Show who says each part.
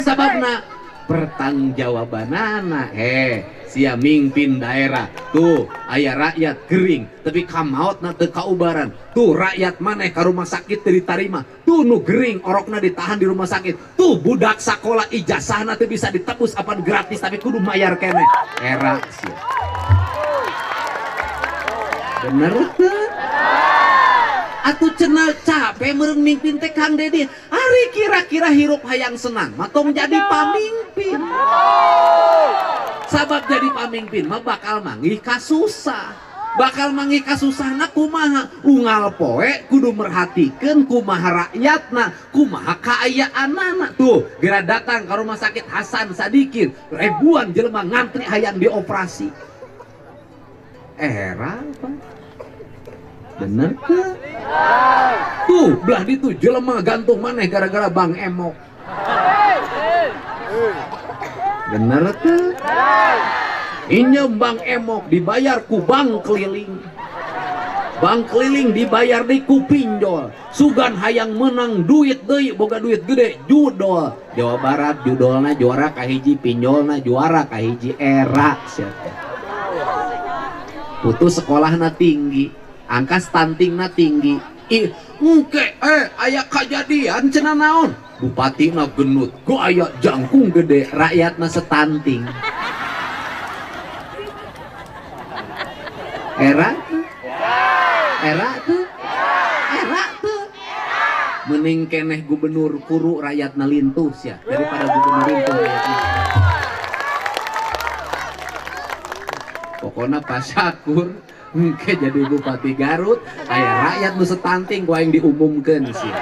Speaker 1: sababna pertanggungjawabanana sia mimpin daerah tuh aya rakyat gering tapi kamaotna teu kaubaran tuh rakyat maneh ka rumah sakit teu ditarima tuh nu gering orokna ditahan di rumah sakit tuh budak sakola ijazahna teu bisa ditebus apan gratis tapi kudu mayar keneh era sia bener teu atuh cenah capek meureun mimpin teh Kang Dedi ari kira-kira hirup hayang senang matong jadi pamimpin sabab jadi pamimpin mah bakal manggih kasusah kumaha unggal poe kudu merhatikeun kumaha rakyatna kumaha kaayaanana tuh geura datang ke rumah sakit Hasan Sadikin ribuan jelema ngantri hayang dioperasi era apa bener tuh belah ditu jelema gantung maneh gara-gara Bang Emok bener tuh injem Bang Emok dibayar ku bank keliling dibayar di ku pinjol sugan hayang menang duit deui boga duit gede judol Jawa Barat judolna juara kahiji pinjolna juara kahiji era putus sekolahna tinggi angka stuntingna tinggi engke aya kajadian cenah naon bupatina genut ku aya jangkung gede rakyatna stunting era tuh mending keneh gubernur kuru rakyatna lintus ya daripada gubernur lintus rakyatna pokoknya Pak Syakur engke jadi bupati Garut aya rakyat nu stunting ku aing diumumkeun sih